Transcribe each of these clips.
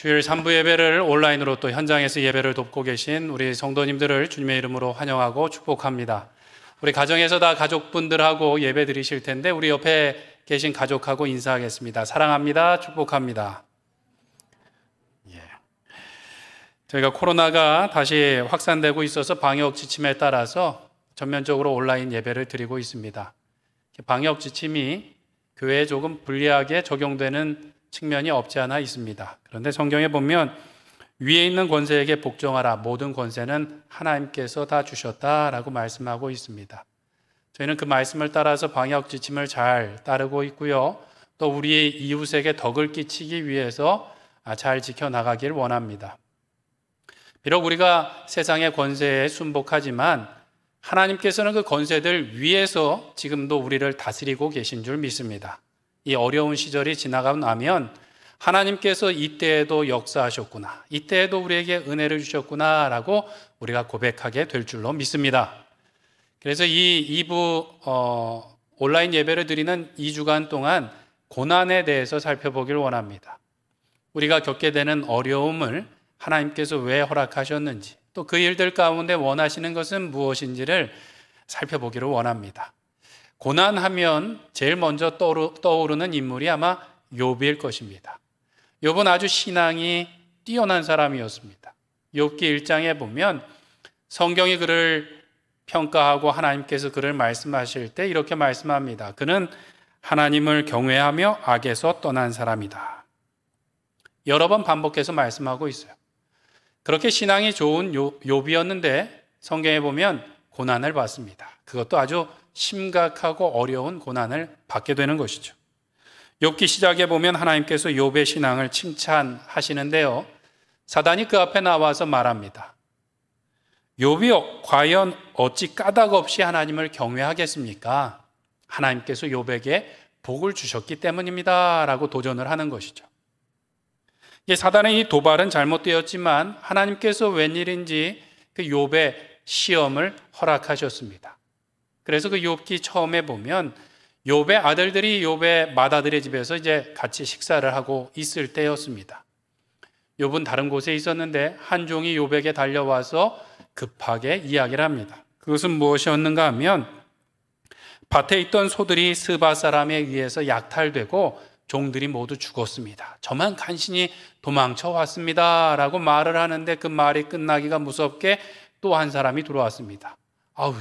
주일 3부 예배를 온라인으로 또 현장에서 예배를 돕고 계신 우리 성도님들을 주님의 이름으로 환영하고 축복합니다. 우리 가정에서 다 가족분들하고 예배 드리실 텐데 우리 옆에 계신 가족하고 인사하겠습니다. 사랑합니다. 축복합니다. 저희가 코로나가 다시 확산되고 있어서 방역 지침에 따라서 전면적으로 온라인 예배를 드리고 있습니다. 방역 지침이 교회에 조금 불리하게 적용되는 측면이 없지 않아 있습니다. 그런데 성경에 보면 위에 있는 권세에게 복종하라, 모든 권세는 하나님께서 다 주셨다라고 말씀하고 있습니다. 저희는 그 말씀을 따라서 방역 지침을 잘 따르고 있고요. 또 우리 이웃에게 덕을 끼치기 위해서 잘 지켜나가길 원합니다. 비록 우리가 세상의 권세에 순복하지만 하나님께서는 그 권세들 위에서 지금도 우리를 다스리고 계신 줄 믿습니다. 이 어려운 시절이 지나가고 나면 하나님께서 이때에도 역사하셨구나, 이때에도 우리에게 은혜를 주셨구나 라고 우리가 고백하게 될 줄로 믿습니다. 그래서 이 2부 온라인 예배를 드리는 2주간 동안 고난에 대해서 살펴보길 원합니다. 우리가 겪게 되는 어려움을 하나님께서 왜 허락하셨는지, 또 그 일들 가운데 원하시는 것은 무엇인지를 살펴보기를 원합니다. 고난하면 제일 먼저 떠오르는 인물이 아마 욥일 것입니다. 욥은 아주 신앙이 뛰어난 사람이었습니다. 욥기 1장에 보면 성경이 그를 평가하고 하나님께서 그를 말씀하실 때 이렇게 말씀합니다. 그는 하나님을 경외하며 악에서 떠난 사람이다. 여러 번 반복해서 말씀하고 있어요. 그렇게 신앙이 좋은 욥이었는데 성경에 보면 고난을 받습니다. 그것도 아주 심각하고 어려운 고난을 받게 되는 것이죠. 욥기 시작에 보면 하나님께서 욥의 신앙을 칭찬하시는데요. 사단이 그 앞에 나와서 말합니다. 욥이 과연 어찌 까닭 없이 하나님을 경외하겠습니까? 하나님께서 욥에게 복을 주셨기 때문입니다 라고 도전을 하는 것이죠. 사단의 이 도발은 잘못되었지만 하나님께서 웬일인지 그 욥의 시험을 허락하셨습니다. 그래서 그 욥기 처음에 보면 욥의 아들들이 욥의 맏아들의 집에서 이제 같이 식사를 하고 있을 때였습니다. 욥은 다른 곳에 있었는데 한 종이 욥에게 달려와서 급하게 이야기를 합니다. 그것은 무엇이었는가 하면 밭에 있던 소들이 스바 사람에 의해서 약탈되고 종들이 모두 죽었습니다. 저만 간신히 도망쳐 왔습니다 라고 말을 하는데 그 말이 끝나기가 무섭게 또 한 사람이 들어왔습니다.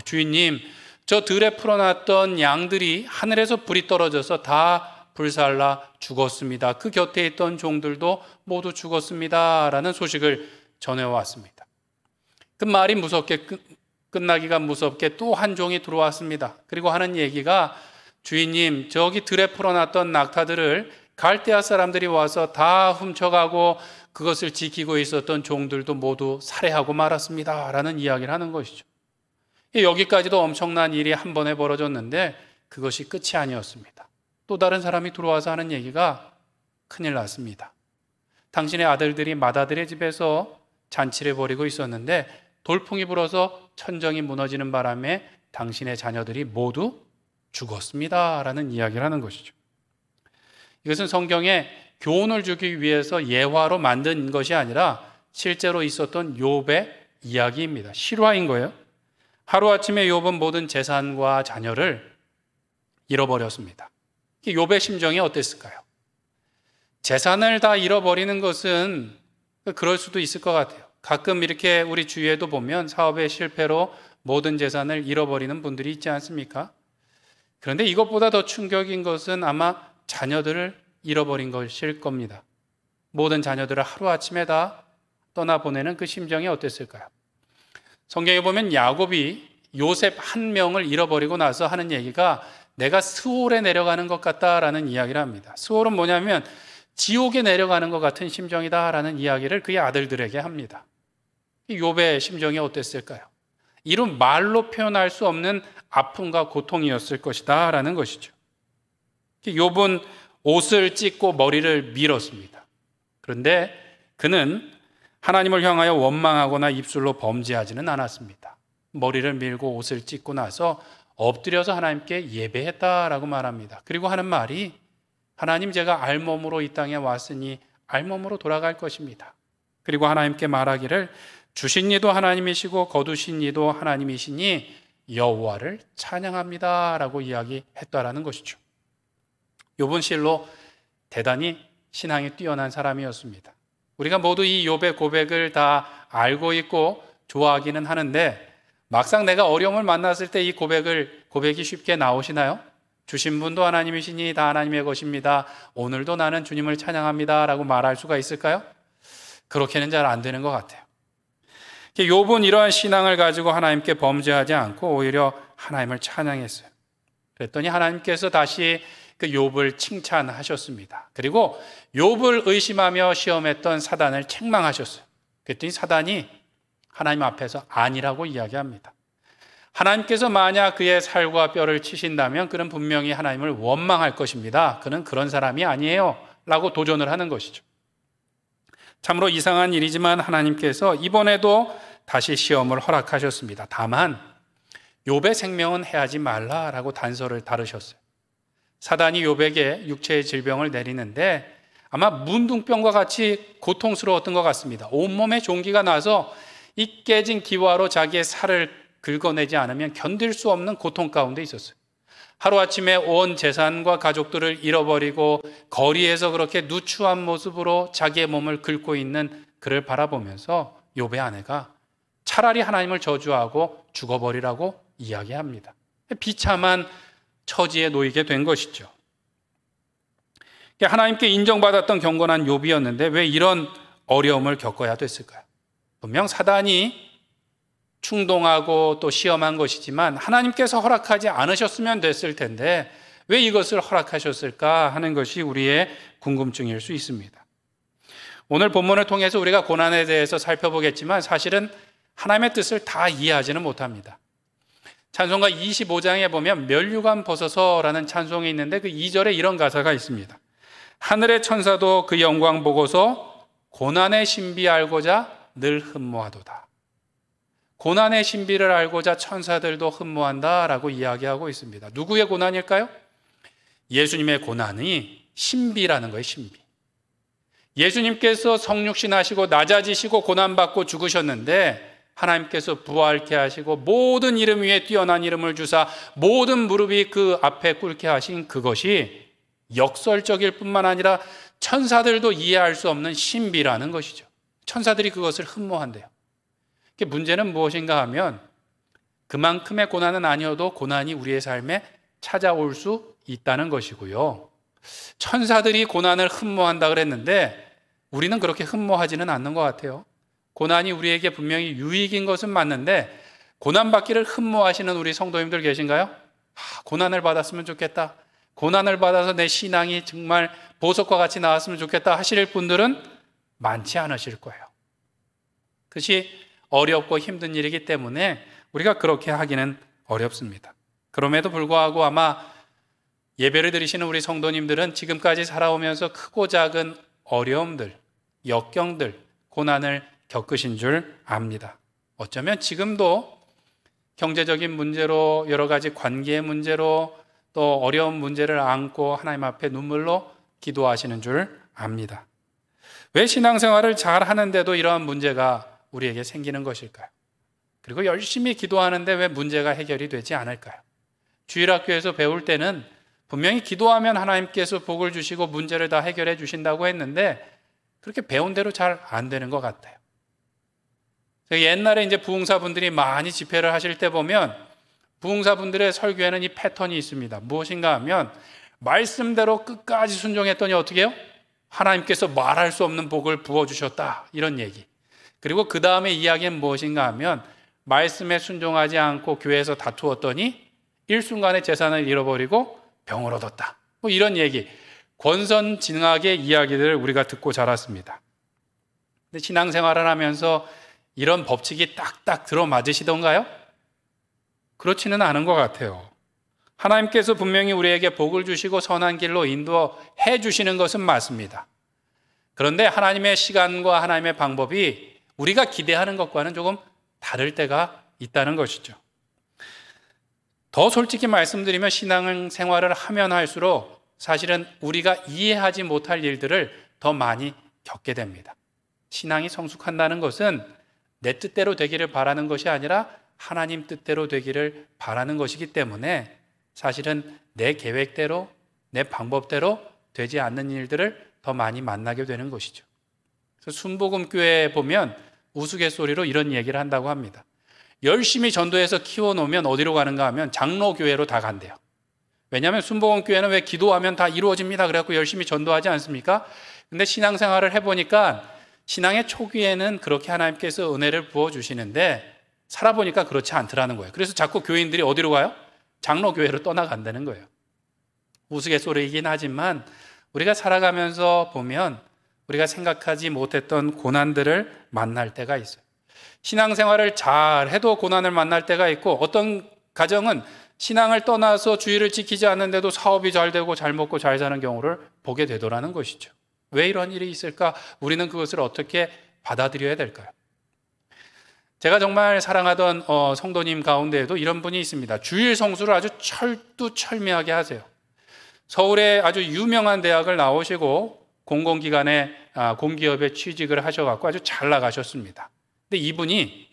주인님, 저 들에 풀어놨던 양들이 하늘에서 불이 떨어져서 다 불살라 죽었습니다. 그 곁에 있던 종들도 모두 죽었습니다 라는 소식을 전해왔습니다. 그 말이 무섭게 끝나기가 무섭게 또 한 종이 들어왔습니다. 그리고 하는 얘기가 주인님, 저기 들에 풀어놨던 낙타들을 갈대아 사람들이 와서 다 훔쳐가고 그것을 지키고 있었던 종들도 모두 살해하고 말았습니다 라는 이야기를 하는 것이죠. 여기까지도 엄청난 일이 한 번에 벌어졌는데 그것이 끝이 아니었습니다. 또 다른 사람이 들어와서 하는 얘기가 큰일 났습니다. 당신의 아들들이 맏아들의 집에서 잔치를 벌이고 있었는데 돌풍이 불어서 천정이 무너지는 바람에 당신의 자녀들이 모두 죽었습니다 라는 이야기를 하는 것이죠. 이것은 성경에 교훈을 주기 위해서 예화로 만든 것이 아니라 실제로 있었던 욥의 이야기입니다. 실화인 거예요. 하루아침에 욥은 모든 재산과 자녀를 잃어버렸습니다. 욥의 심정이 어땠을까요? 재산을 다 잃어버리는 것은 그럴 수도 있을 것 같아요. 가끔 이렇게 우리 주위에도 보면 사업의 실패로 모든 재산을 잃어버리는 분들이 있지 않습니까? 그런데 이것보다 더 충격인 것은 아마 자녀들을 잃어버린 것일 겁니다. 모든 자녀들을 하루아침에 다 떠나보내는 그 심정이 어땠을까요? 성경에 보면 야곱이 요셉 한 명을 잃어버리고 나서 하는 얘기가 내가 스올에 내려가는 것 같다라는 이야기를 합니다. 스올은 뭐냐면 지옥에 내려가는 것 같은 심정이다라는 이야기를 그의 아들들에게 합니다. 욥의 심정이 어땠을까요? 이런 말로 표현할 수 없는 아픔과 고통이었을 것이다 라는 것이죠. 욥은 옷을 찢고 머리를 밀었습니다. 그런데 그는 하나님을 향하여 원망하거나 입술로 범죄하지는 않았습니다. 머리를 밀고 옷을 찢고 나서 엎드려서 하나님께 예배했다라고 말합니다. 그리고 하는 말이 하나님, 제가 알몸으로 이 땅에 왔으니 알몸으로 돌아갈 것입니다. 그리고 하나님께 말하기를 주신 이도 하나님이시고 거두신 이도 하나님이시니 여호와를 찬양합니다 라고 이야기했다라는 것이죠. 욥은 실로 대단히 신앙이 뛰어난 사람이었습니다. 우리가 모두 이 욥의 고백을 다 알고 있고 좋아하기는 하는데 막상 내가 어려움을 만났을 때 이 고백이 쉽게 나오시나요? 주신 분도 하나님이시니 다 하나님의 것입니다. 오늘도 나는 주님을 찬양합니다 라고 말할 수가 있을까요? 그렇게는 잘 안 되는 것 같아요. 욥은 이러한 신앙을 가지고 하나님께 범죄하지 않고 오히려 하나님을 찬양했어요. 그랬더니 하나님께서 다시 그 욥을 칭찬하셨습니다. 그리고 욥을 의심하며 시험했던 사단을 책망하셨어요. 그랬더니 사단이 하나님 앞에서 아니라고 이야기합니다. 하나님께서 만약 그의 살과 뼈를 치신다면 그는 분명히 하나님을 원망할 것입니다. 그는 그런 사람이 아니에요 라고 도전을 하는 것이죠. 참으로 이상한 일이지만 하나님께서 이번에도 다시 시험을 허락하셨습니다. 다만 욥의 생명은 해하지 말라라고 단서를 다루셨어요. 사단이 욥에게 육체의 질병을 내리는데 아마 문둥병과 같이 고통스러웠던 것 같습니다. 온몸에 종기가 나서 이 깨진 기와로 자기의 살을 긁어내지 않으면 견딜 수 없는 고통 가운데 있었어요. 하루아침에 온 재산과 가족들을 잃어버리고 거리에서 그렇게 누추한 모습으로 자기의 몸을 긁고 있는 그를 바라보면서 욥의 아내가 차라리 하나님을 저주하고 죽어버리라고 이야기합니다. 비참한 처지에 놓이게 된 것이죠. 하나님께 인정받았던 경건한 욥이었는데 왜 이런 어려움을 겪어야 됐을까요? 분명 사단이 충동하고 또 시험한 것이지만 하나님께서 허락하지 않으셨으면 됐을 텐데 왜 이것을 허락하셨을까 하는 것이 우리의 궁금증일 수 있습니다. 오늘 본문을 통해서 우리가 고난에 대해서 살펴보겠지만 사실은 하나님의 뜻을 다 이해하지는 못합니다. 찬송가 25장에 보면 멸류관 벗어서라는 찬송이 있는데 그 2절에 이런 가사가 있습니다. 하늘의 천사도 그 영광 보고서 고난의 신비 알고자 늘 흠모하도다. 고난의 신비를 알고자 천사들도 흠모한다라고 이야기하고 있습니다. 누구의 고난일까요? 예수님의 고난이 신비라는 거예요. 신비. 예수님께서 성육신 하시고 낮아지시고 고난받고 죽으셨는데 하나님께서 부활케 하시고 모든 이름 위에 뛰어난 이름을 주사 모든 무릎이 그 앞에 꿇게 하신 그것이 역설적일 뿐만 아니라 천사들도 이해할 수 없는 신비라는 것이죠. 천사들이 그것을 흠모한대요. 문제는 무엇인가 하면 그만큼의 고난은 아니어도 고난이 우리의 삶에 찾아올 수 있다는 것이고요. 천사들이 고난을 흠모한다 그랬는데 우리는 그렇게 흠모하지는 않는 것 같아요. 고난이 우리에게 분명히 유익인 것은 맞는데 고난받기를 흠모하시는 우리 성도님들 계신가요? 고난을 받았으면 좋겠다. 고난을 받아서 내 신앙이 정말 보석과 같이 나왔으면 좋겠다 하실 분들은 많지 않으실 거예요. 그것이 어렵고 힘든 일이기 때문에 우리가 그렇게 하기는 어렵습니다. 그럼에도 불구하고 아마 예배를 드리시는 우리 성도님들은 지금까지 살아오면서 크고 작은 어려움들, 역경들, 고난을 겪으신 줄 압니다. 어쩌면 지금도 경제적인 문제로 여러 가지 관계의 문제로 또 어려운 문제를 안고 하나님 앞에 눈물로 기도하시는 줄 압니다. 왜 신앙생활을 잘 하는데도 이러한 문제가 우리에게 생기는 것일까요? 그리고 열심히 기도하는데 왜 문제가 해결이 되지 않을까요? 주일학교에서 배울 때는 분명히 기도하면 하나님께서 복을 주시고 문제를 다 해결해 주신다고 했는데 그렇게 배운 대로 잘 안 되는 것 같아요. 옛날에 이제 부흥사분들이 많이 집회를 하실 때 보면 부흥사분들의 설교에는 이 패턴이 있습니다. 무엇인가 하면 말씀대로 끝까지 순종했더니 어떻게 해요? 하나님께서 말할 수 없는 복을 부어주셨다 이런 얘기. 그리고 그 다음에 이야기는 무엇인가 하면 말씀에 순종하지 않고 교회에서 다투었더니 일순간에 재산을 잃어버리고 병을 얻었다. 뭐 이런 얘기. 권선징악의 이야기들을 우리가 듣고 자랐습니다. 근데 신앙생활을 하면서 이런 법칙이 딱딱 들어맞으시던가요? 그렇지는 않은 것 같아요. 하나님께서 분명히 우리에게 복을 주시고 선한 길로 인도해 주시는 것은 맞습니다. 그런데 하나님의 시간과 하나님의 방법이 우리가 기대하는 것과는 조금 다를 때가 있다는 것이죠. 더 솔직히 말씀드리면 신앙생활을 하면 할수록 사실은 우리가 이해하지 못할 일들을 더 많이 겪게 됩니다. 신앙이 성숙한다는 것은 내 뜻대로 되기를 바라는 것이 아니라 하나님 뜻대로 되기를 바라는 것이기 때문에 사실은 내 계획대로, 내 방법대로 되지 않는 일들을 더 많이 만나게 되는 것이죠. 그래서 순복음교회에 보면 우스갯소리로 이런 얘기를 한다고 합니다. 열심히 전도해서 키워놓으면 어디로 가는가 하면 장로교회로 다 간대요. 왜냐하면 순복음교회는 왜 기도하면 다 이루어집니다. 그래갖고 열심히 전도하지 않습니까? 근데 신앙생활을 해보니까 신앙의 초기에는 그렇게 하나님께서 은혜를 부어주시는데 살아보니까 그렇지 않더라는 거예요. 그래서 자꾸 교인들이 어디로 가요? 장로교회로 떠나간다는 거예요. 우스갯소리이긴 하지만 우리가 살아가면서 보면 우리가 생각하지 못했던 고난들을 만날 때가 있어요. 신앙생활을 잘 해도 고난을 만날 때가 있고, 어떤 가정은 신앙을 떠나서 주의를 지키지 않는데도 사업이 잘 되고 잘 먹고 잘 사는 경우를 보게 되더라는 것이죠. 왜 이런 일이 있을까? 우리는 그것을 어떻게 받아들여야 될까요? 제가 정말 사랑하던 성도님 가운데에도 이런 분이 있습니다. 주일 성수를 아주 철두철미하게 하세요. 서울의 아주 유명한 대학을 나오시고 공공기관에 공기업에 취직을 하셔갖고 아주 잘 나가셨습니다. 근데 이분이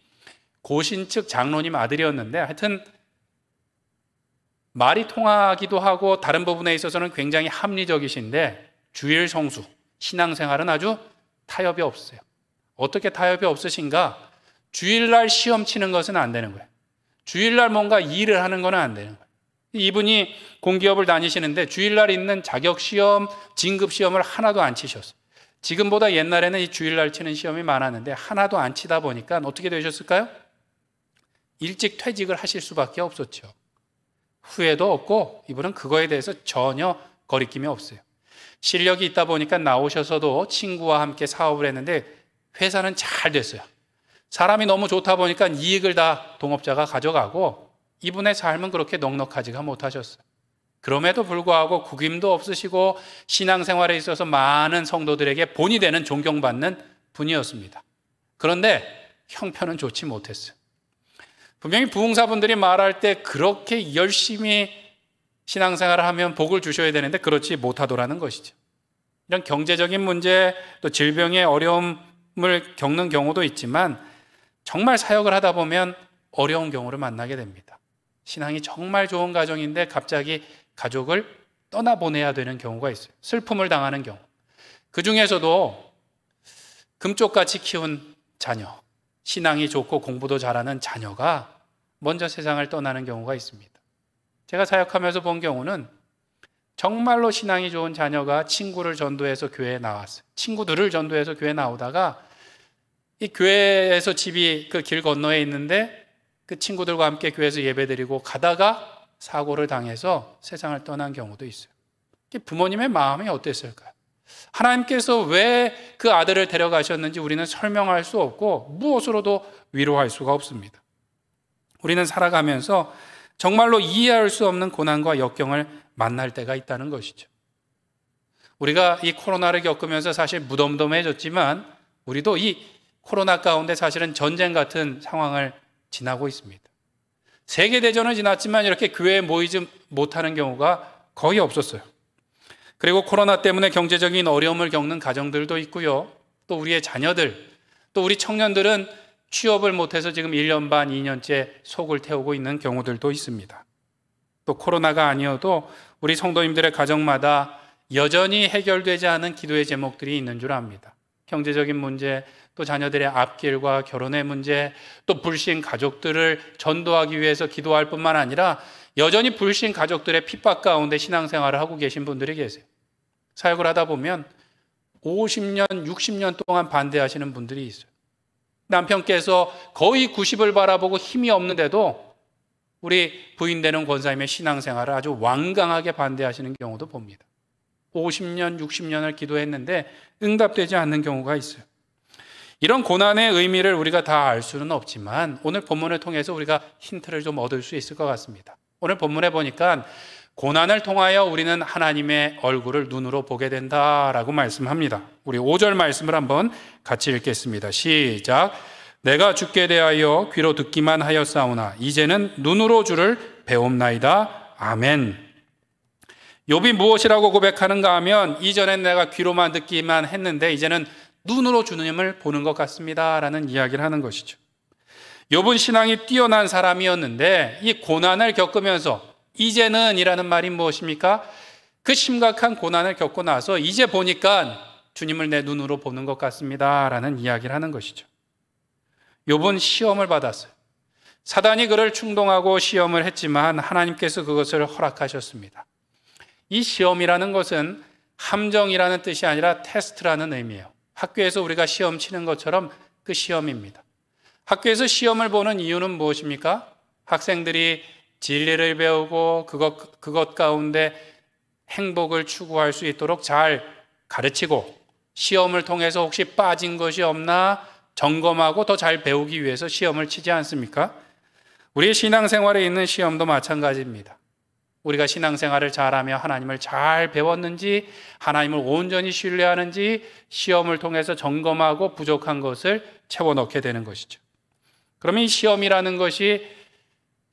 고신측 장로님 아들이었는데 하여튼 말이 통하기도 하고 다른 부분에 있어서는 굉장히 합리적이신데 주일 성수, 신앙생활은 아주 타협이 없어요. 어떻게 타협이 없으신가? 주일날 시험 치는 것은 안 되는 거예요. 주일날 뭔가 일을 하는 건 안 되는 거예요. 이분이 공기업을 다니시는데 주일날 있는 자격시험, 진급시험을 하나도 안 치셨어요. 지금보다 옛날에는 이 주일날 치는 시험이 많았는데 하나도 안 치다 보니까 어떻게 되셨을까요? 일찍 퇴직을 하실 수밖에 없었죠. 후회도 없고 이분은 그거에 대해서 전혀 거리낌이 없어요. 실력이 있다 보니까 나오셔서도 친구와 함께 사업을 했는데 회사는 잘 됐어요. 사람이 너무 좋다 보니까 이익을 다 동업자가 가져가고 이분의 삶은 그렇게 넉넉하지가 못하셨어요. 그럼에도 불구하고 구김도 없으시고 신앙생활에 있어서 많은 성도들에게 본이 되는 존경받는 분이었습니다. 그런데 형편은 좋지 못했어요. 분명히 부흥사분들이 말할 때 그렇게 열심히 신앙생활을 하면 복을 주셔야 되는데 그렇지 못하더라는 것이죠. 이런 경제적인 문제, 또 질병의 어려움을 겪는 경우도 있지만 정말 사역을 하다 보면 어려운 경우를 만나게 됩니다. 신앙이 정말 좋은 가정인데 갑자기 가족을 떠나보내야 되는 경우가 있어요. 슬픔을 당하는 경우. 그 중에서도 금쪽같이 키운 자녀, 신앙이 좋고 공부도 잘하는 자녀가 먼저 세상을 떠나는 경우가 있습니다. 제가 사역하면서 본 경우는 정말로 신앙이 좋은 자녀가 친구를 전도해서 교회에 나왔어요. 친구들을 전도해서 교회에 나오다가 이 교회에서 집이 그 길 건너에 있는데 그 친구들과 함께 교회에서 예배드리고 가다가 사고를 당해서 세상을 떠난 경우도 있어요. 부모님의 마음이 어땠을까요? 하나님께서 왜 그 아들을 데려가셨는지 우리는 설명할 수 없고 무엇으로도 위로할 수가 없습니다. 우리는 살아가면서 정말로 이해할 수 없는 고난과 역경을 만날 때가 있다는 것이죠. 우리가 이 코로나를 겪으면서 사실 무덤덤해졌지만 우리도 이 코로나 가운데 사실은 전쟁 같은 상황을 지나고 있습니다. 세계대전은 지났지만 이렇게 교회에 모이지 못하는 경우가 거의 없었어요. 그리고 코로나 때문에 경제적인 어려움을 겪는 가정들도 있고요. 또 우리의 자녀들, 또 우리 청년들은 취업을 못해서 지금 1년 반, 2년째 속을 태우고 있는 경우들도 있습니다. 또 코로나가 아니어도 우리 성도님들의 가정마다 여전히 해결되지 않은 기도의 제목들이 있는 줄 압니다. 경제적인 문제, 또 자녀들의 앞길과 결혼의 문제, 또 불신 가족들을 전도하기 위해서 기도할 뿐만 아니라 여전히 불신 가족들의 핍박 가운데 신앙생활을 하고 계신 분들이 계세요. 사역을 하다 보면 50년, 60년 동안 반대하시는 분들이 있어요. 남편께서 거의 90을 바라보고 힘이 없는데도 우리 부인 되는 권사님의 신앙생활을 아주 완강하게 반대하시는 경우도 봅니다. 50년, 60년을 기도했는데 응답되지 않는 경우가 있어요. 이런 고난의 의미를 우리가 다 알 수는 없지만 오늘 본문을 통해서 우리가 힌트를 좀 얻을 수 있을 것 같습니다. 오늘 본문에 보니까 고난을 통하여 우리는 하나님의 얼굴을 눈으로 보게 된다라고 말씀합니다. 우리 5절 말씀을 한번 같이 읽겠습니다. 시작. 내가 주께 대하여 귀로 듣기만 하였사오나 이제는 눈으로 주를 배움나이다. 아멘. 욥이 무엇이라고 고백하는가 하면 이전엔 내가 귀로만 듣기만 했는데 이제는 눈으로 주님을 보는 것 같습니다 라는 이야기를 하는 것이죠. 욥은 신앙이 뛰어난 사람이었는데 이 고난을 겪으면서 이제는 이라는 말이 무엇입니까? 그 심각한 고난을 겪고 나서 이제 보니까 주님을 내 눈으로 보는 것 같습니다 라는 이야기를 하는 것이죠. 욥은 시험을 받았어요. 사단이 그를 충동하고 시험을 했지만 하나님께서 그것을 허락하셨습니다. 이 시험이라는 것은 함정이라는 뜻이 아니라 테스트라는 의미예요. 학교에서 우리가 시험 치는 것처럼 그 시험입니다. 학교에서 시험을 보는 이유는 무엇입니까? 학생들이 진리를 배우고 그것 가운데 행복을 추구할 수 있도록 잘 가르치고 시험을 통해서 혹시 빠진 것이 없나 점검하고 더 잘 배우기 위해서 시험을 치지 않습니까? 우리의 신앙생활에 있는 시험도 마찬가지입니다. 우리가 신앙생활을 잘하며 하나님을 잘 배웠는지, 하나님을 온전히 신뢰하는지 시험을 통해서 점검하고 부족한 것을 채워넣게 되는 것이죠. 그러면 이 시험이라는 것이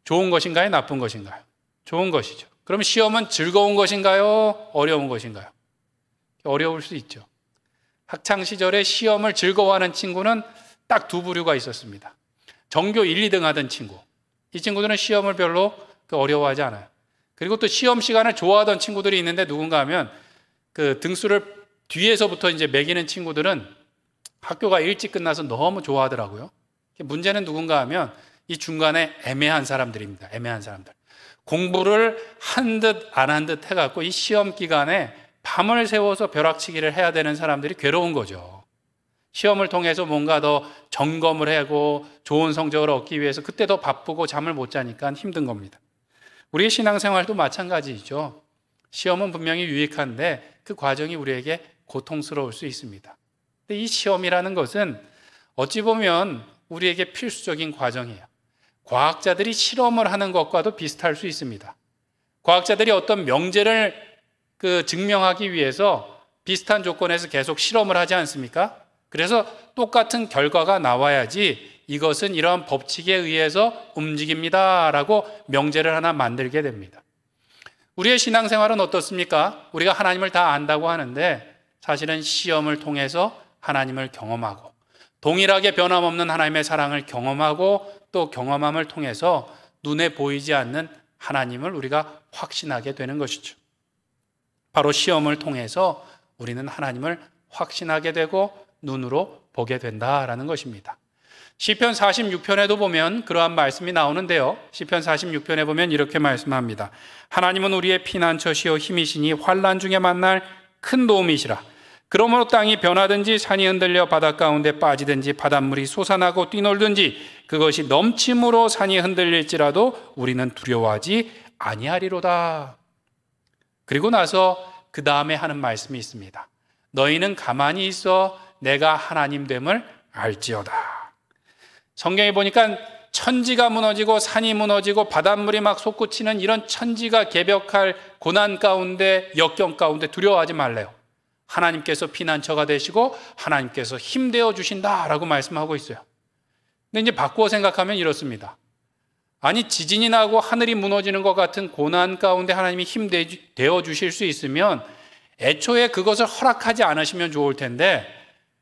좋은 것인가요? 나쁜 것인가요? 좋은 것이죠. 그럼 시험은 즐거운 것인가요? 어려운 것인가요? 어려울 수 있죠. 학창시절에 시험을 즐거워하는 친구는 딱 두 부류가 있었습니다. 전교 1, 2등 하던 친구. 이 친구들은 시험을 별로 어려워하지 않아요. 그리고 또 시험 시간을 좋아하던 친구들이 있는데 누군가 하면 그 등수를 뒤에서부터 이제 매기는 친구들은 학교가 일찍 끝나서 너무 좋아하더라고요. 문제는 누군가 하면 이 중간에 애매한 사람들입니다. 애매한 사람들. 공부를 한 듯 안 한 듯 해갖고 이 시험 기간에 밤을 새워서 벼락치기를 해야 되는 사람들이 괴로운 거죠. 시험을 통해서 뭔가 더 점검을 하고 좋은 성적을 얻기 위해서 그때 더 바쁘고 잠을 못 자니까 힘든 겁니다. 우리의 신앙생활도 마찬가지죠. 시험은 분명히 유익한데 그 과정이 우리에게 고통스러울 수 있습니다. 근데 이 시험이라는 것은 어찌 보면 우리에게 필수적인 과정이에요. 과학자들이 실험을 하는 것과도 비슷할 수 있습니다. 과학자들이 어떤 명제를 증명하기 위해서 비슷한 조건에서 계속 실험을 하지 않습니까? 그래서 똑같은 결과가 나와야지 이것은 이러한 법칙에 의해서 움직입니다 라고 명제를 하나 만들게 됩니다. 우리의 신앙생활은 어떻습니까? 우리가 하나님을 다 안다고 하는데 사실은 시험을 통해서 하나님을 경험하고 동일하게 변함없는 하나님의 사랑을 경험하고 또 경험함을 통해서 눈에 보이지 않는 하나님을 우리가 확신하게 되는 것이죠. 바로 시험을 통해서 우리는 하나님을 확신하게 되고 눈으로 보게 된다라는 것입니다. 시편 46편에도 보면 그러한 말씀이 나오는데요. 시편 46편에 보면 이렇게 말씀합니다. 하나님은 우리의 피난처시요 힘이시니 환난 중에 만날 큰 도움이시라. 그러므로 땅이 변하든지 산이 흔들려 바닷 가운데 빠지든지 바닷물이 솟아나고 뛰놀든지 그것이 넘침으로 산이 흔들릴지라도 우리는 두려워하지 아니하리로다. 그리고 나서 그 다음에 하는 말씀이 있습니다. 너희는 가만히 있어 내가 하나님 됨을 알지어다. 성경에 보니까 천지가 무너지고 산이 무너지고 바닷물이 막 솟구치는 이런 천지가 개벽할 고난 가운데 역경 가운데 두려워하지 말래요. 하나님께서 피난처가 되시고 하나님께서 힘되어 주신다라고 말씀하고 있어요. 근데 이제 바꾸어 생각하면 이렇습니다. 아니 지진이 나고 하늘이 무너지는 것 같은 고난 가운데 하나님이 힘되어 주실 수 있으면 애초에 그것을 허락하지 않으시면 좋을 텐데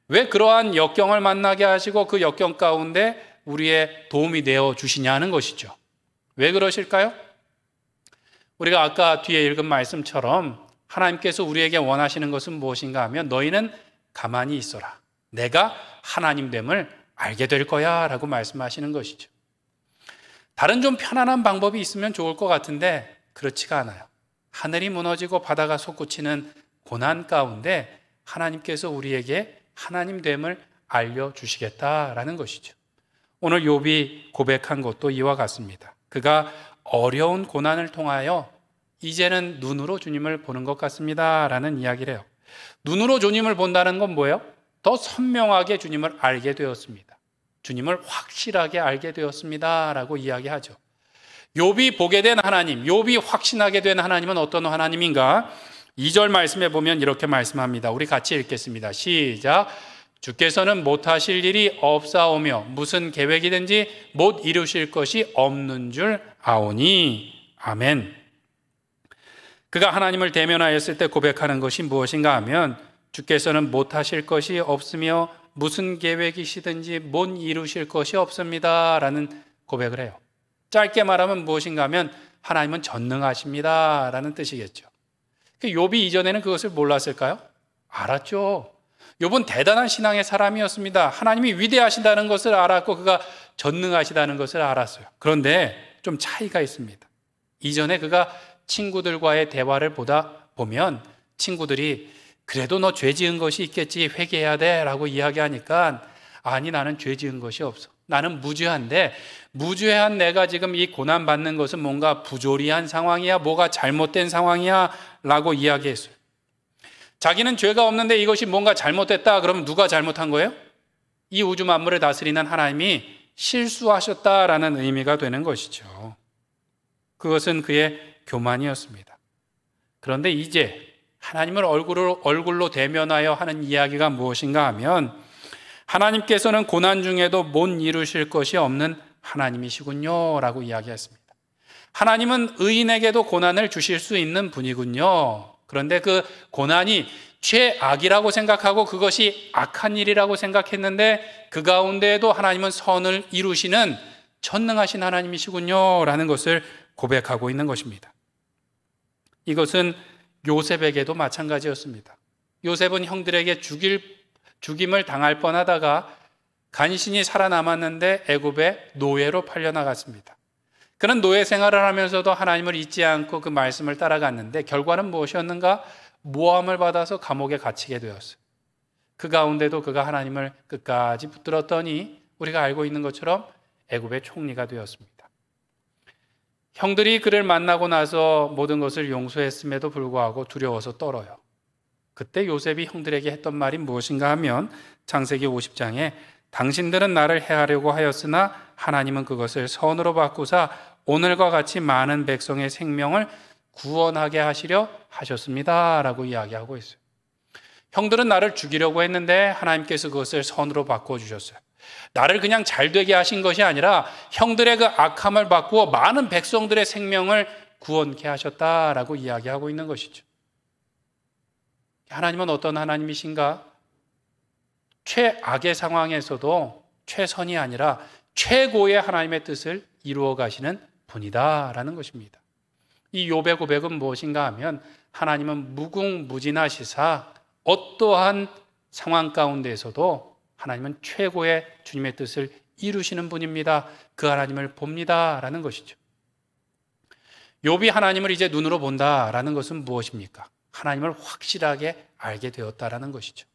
왜 그러한 역경을 만나게 하시고 그 역경 가운데 우리의 도움이 되어 주시냐는 것이죠. 왜 그러실까요? 우리가 아까 뒤에 읽은 말씀처럼 하나님께서 우리에게 원하시는 것은 무엇인가 하면 너희는 가만히 있어라. 내가 하나님 됨을 알게 될 거야 라고 말씀하시는 것이죠. 다른 좀 편안한 방법이 있으면 좋을 것 같은데 그렇지가 않아요. 하늘이 무너지고 바다가 솟구치는 고난 가운데 하나님께서 우리에게 하나님 됨을 알려주시겠다라는 것이죠. 오늘 욥이 고백한 것도 이와 같습니다. 그가 어려운 고난을 통하여 이제는 눈으로 주님을 보는 것 같습니다 라는 이야기를 해요. 눈으로 주님을 본다는 건 뭐예요? 더 선명하게 주님을 알게 되었습니다. 주님을 확실하게 알게 되었습니다 라고 이야기하죠. 욥이 보게 된 하나님, 욥이 확신하게 된 하나님은 어떤 하나님인가? 2절 말씀에 보면 이렇게 말씀합니다. 우리 같이 읽겠습니다. 시작. 주께서는 못하실 일이 없사오며 무슨 계획이든지 못 이루실 것이 없는 줄 아오니. 아멘. 그가 하나님을 대면하였을 때 고백하는 것이 무엇인가 하면 주께서는 못하실 것이 없으며 무슨 계획이시든지 못 이루실 것이 없습니다 라는 고백을 해요. 짧게 말하면 무엇인가 하면 하나님은 전능하십니다 라는 뜻이겠죠. 욥이 이전에는 그것을 몰랐을까요? 알았죠. 욥은 대단한 신앙의 사람이었습니다. 하나님이 위대하시다는 것을 알았고 그가 전능하시다는 것을 알았어요. 그런데 좀 차이가 있습니다. 이전에 그가 친구들과의 대화를 보면 친구들이 그래도 너 죄 지은 것이 있겠지, 회개해야 돼 라고 이야기하니까 아니, 나는 죄 지은 것이 없어. 나는 무죄한데 무죄한 내가 지금 이 고난받는 것은 뭔가 부조리한 상황이야, 뭐가 잘못된 상황이야 라고 이야기했어요. 자기는 죄가 없는데 이것이 뭔가 잘못됐다 그러면 누가 잘못한 거예요? 이 우주 만물을 다스리는 하나님이 실수하셨다라는 의미가 되는 것이죠. 그것은 그의 교만이었습니다. 그런데 이제 하나님을 얼굴로 대면하여 하는 이야기가 무엇인가 하면 하나님께서는 고난 중에도 못 이루실 것이 없는 하나님이시군요 라고 이야기했습니다. 하나님은 의인에게도 고난을 주실 수 있는 분이군요. 그런데 그 고난이 최악이라고 생각하고 그것이 악한 일이라고 생각했는데 그 가운데에도 하나님은 선을 이루시는 전능하신 하나님이시군요 라는 것을 고백하고 있는 것입니다. 이것은 요셉에게도 마찬가지였습니다. 요셉은 형들에게 죽임을 당할 뻔하다가 간신히 살아남았는데 애굽의 노예로 팔려나갔습니다. 그는 노예 생활을 하면서도 하나님을 잊지 않고 그 말씀을 따라갔는데 결과는 무엇이었는가? 모함을 받아서 감옥에 갇히게 되었어요. 그 가운데도 그가 하나님을 끝까지 붙들었더니 우리가 알고 있는 것처럼 애굽의 총리가 되었습니다. 형들이 그를 만나고 나서 모든 것을 용서했음에도 불구하고 두려워서 떨어요. 그때 요셉이 형들에게 했던 말이 무엇인가 하면 창세기 50장에 당신들은 나를 해하려고 하였으나 하나님은 그것을 선으로 바꾸사 오늘과 같이 많은 백성의 생명을 구원하게 하시려 하셨습니다 라고 이야기하고 있어요. 형들은 나를 죽이려고 했는데 하나님께서 그것을 선으로 바꿔주셨어요. 나를 그냥 잘되게 하신 것이 아니라 형들의 그 악함을 바꾸어 많은 백성들의 생명을 구원케 하셨다라고 이야기하고 있는 것이죠. 하나님은 어떤 하나님이신가? 최악의 상황에서도 최선이 아니라 최고의 하나님의 뜻을 이루어 가시는 분이다라는 것입니다. 이 욥의 고백은 무엇인가 하면 하나님은 무궁무진하시사 어떠한 상황 가운데에서도 하나님은 최고의 주님의 뜻을 이루시는 분입니다. 그 하나님을 봅니다라는 것이죠. 욥이 하나님을 이제 눈으로 본다라는 것은 무엇입니까? 하나님을 확실하게 알게 되었다라는 것이죠.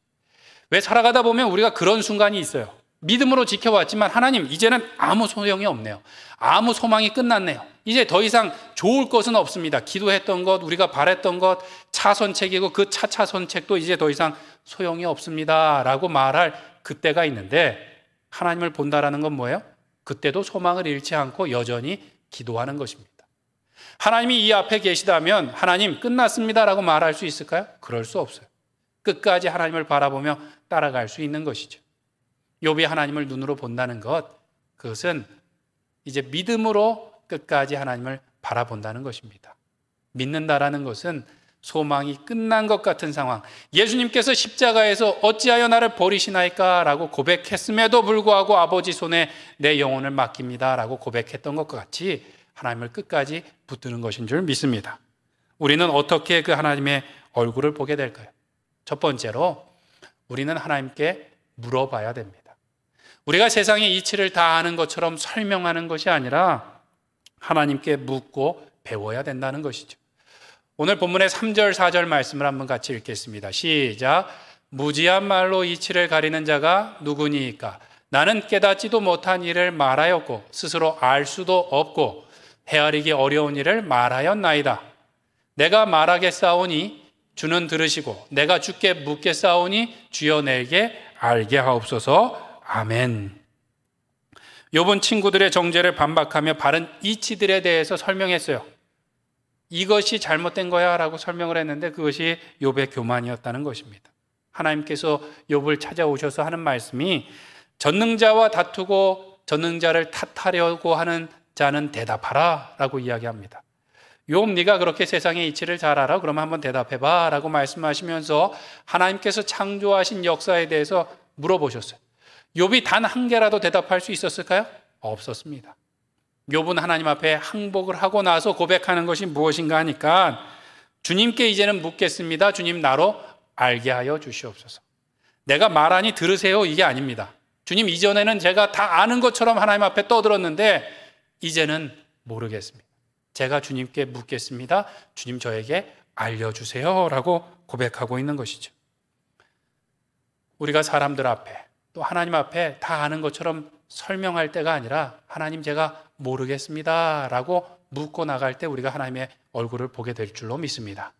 왜 살아가다 보면 우리가 그런 순간이 있어요. 믿음으로 지켜왔지만 하나님 이제는 아무 소용이 없네요. 아무 소망이 끝났네요. 이제 더 이상 좋을 것은 없습니다. 기도했던 것, 우리가 바랬던 것, 차선책이고 그 차선책도 이제 더 이상 소용이 없습니다 라고 말할 그때가 있는데 하나님을 본다라는 건 뭐예요? 그때도 소망을 잃지 않고 여전히 기도하는 것입니다. 하나님이 이 앞에 계시다면 하나님 끝났습니다 라고 말할 수 있을까요? 그럴 수 없어요. 끝까지 하나님을 바라보며 따라갈 수 있는 것이죠. 욥이 하나님을 눈으로 본다는 것, 그것은 이제 믿음으로 끝까지 하나님을 바라본다는 것입니다. 믿는다라는 것은 소망이 끝난 것 같은 상황, 예수님께서 십자가에서 어찌하여 나를 버리시나이까 라고 고백했음에도 불구하고 아버지 손에 내 영혼을 맡깁니다 라고 고백했던 것과 같이 하나님을 끝까지 붙드는 것인 줄 믿습니다. 우리는 어떻게 그 하나님의 얼굴을 보게 될까요? 첫 번째로 우리는 하나님께 물어봐야 됩니다. 우리가 세상의 이치를 다 아는 것처럼 설명하는 것이 아니라 하나님께 묻고 배워야 된다는 것이죠. 오늘 본문의 3절, 4절 말씀을 한번 같이 읽겠습니다. 시작. 무지한 말로 이치를 가리는 자가 누구니이까? 나는 깨닫지도 못한 일을 말하였고 스스로 알 수도 없고 헤아리기 어려운 일을 말하였나이다. 내가 말하겠사오니 주는 들으시고 내가 주께 묻겠사오니 주여 내게 알게 하옵소서. 아멘. 욥은 친구들의 정죄를 반박하며 바른 이치들에 대해서 설명했어요. 이것이 잘못된 거야 라고 설명을 했는데 그것이 욥의 교만이었다는 것입니다. 하나님께서 욥을 찾아오셔서 하는 말씀이 전능자와 다투고 전능자를 탓하려고 하는 자는 대답하라 라고 이야기합니다. 욥 네가 그렇게 세상의 이치를 잘 알아? 그럼 한번 대답해봐 라고 말씀하시면서 하나님께서 창조하신 역사에 대해서 물어보셨어요. 욥이 단 한 개라도 대답할 수 있었을까요? 없었습니다. 욥은 하나님 앞에 항복을 하고 나서 고백하는 것이 무엇인가 하니까 주님께 이제는 묻겠습니다. 주님 나로 알게 하여 주시옵소서. 내가 말하니 들으세요 이게 아닙니다. 주님 이전에는 제가 다 아는 것처럼 하나님 앞에 떠들었는데 이제는 모르겠습니다. 제가 주님께 묻겠습니다. 주님 저에게 알려주세요 라고 고백하고 있는 것이죠. 우리가 사람들 앞에 또 하나님 앞에 다 아는 것처럼 설명할 때가 아니라 하나님 제가 모르겠습니다 라고 묻고 나갈 때 우리가 하나님의 얼굴을 보게 될 줄로 믿습니다.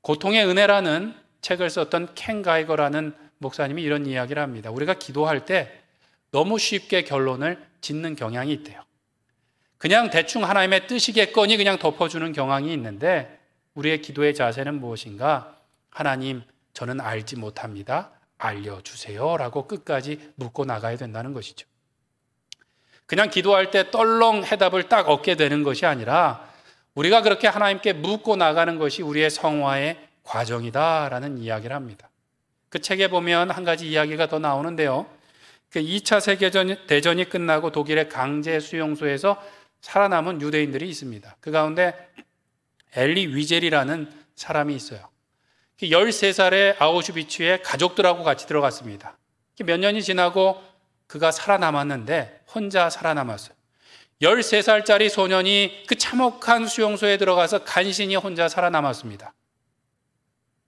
고통의 은혜라는 책을 썼던 켄 가이거라는 목사님이 이런 이야기를 합니다. 우리가 기도할 때 너무 쉽게 결론을 짓는 경향이 있대요. 그냥 대충 하나님의 뜻이겠거니 그냥 덮어주는 경향이 있는데 우리의 기도의 자세는 무엇인가? 하나님 저는 알지 못합니다. 알려주세요 라고 끝까지 묻고 나가야 된다는 것이죠. 그냥 기도할 때 떨렁 해답을 딱 얻게 되는 것이 아니라 우리가 그렇게 하나님께 묻고 나가는 것이 우리의 성화의 과정이다라는 이야기를 합니다. 그 책에 보면 한 가지 이야기가 더 나오는데요. 그 2차 세계대전이 끝나고 독일의 강제 수용소에서 살아남은 유대인들이 있습니다. 그 가운데 엘리 위젤이라는 사람이 있어요. 13살의 아우슈비츠에 가족들하고 같이 들어갔습니다. 몇 년이 지나고 그가 살아남았는데 혼자 살아남았어요. 13살짜리 소년이 그 참혹한 수용소에 들어가서 간신히 혼자 살아남았습니다.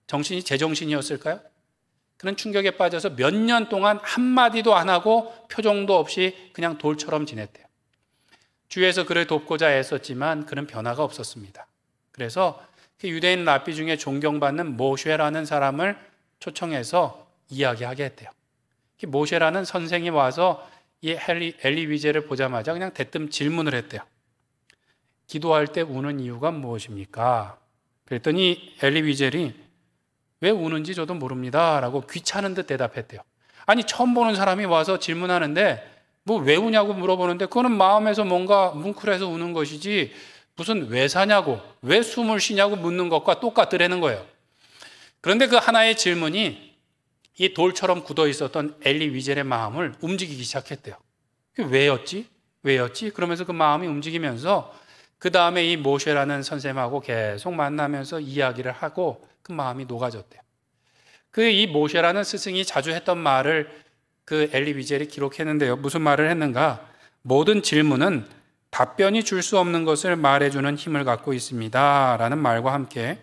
정신이 제정신이었을까요? 그는 충격에 빠져서 몇 년 동안 한마디도 안 하고 표정도 없이 그냥 돌처럼 지냈대요. 주위에서 그를 돕고자 애썼지만 그는 변화가 없었습니다. 그래서 그 유대인 랍비 중에 존경받는 모쉐라는 사람을 초청해서 이야기하게 했대요. 모쉐라는 선생이 와서 이 엘리 위젤을 보자마자 그냥 대뜸 질문을 했대요. 기도할 때 우는 이유가 무엇입니까? 그랬더니 엘리 위젤이 왜 우는지 저도 모릅니다 라고 귀찮은 듯 대답했대요. 아니 처음 보는 사람이 와서 질문하는데 뭐 왜 우냐고 물어보는데 그거는 마음에서 뭔가 뭉클해서 우는 것이지 무슨 왜 사냐고 왜 숨을 쉬냐고 묻는 것과 똑같더라는 거예요. 그런데 그 하나의 질문이 이 돌처럼 굳어 있었던 엘리 위젤의 마음을 움직이기 시작했대요. 왜였지? 그러면서 그 마음이 움직이면서 그 다음에 이 모쉐라는 선생님하고 계속 만나면서 이야기를 하고 그 마음이 녹아졌대요. 그 이 모쉐라는 스승이 자주 했던 말을 그 엘리 위젤이 기록했는데요. 무슨 말을 했는가? 모든 질문은 답변이 줄 수 없는 것을 말해주는 힘을 갖고 있습니다 라는 말과 함께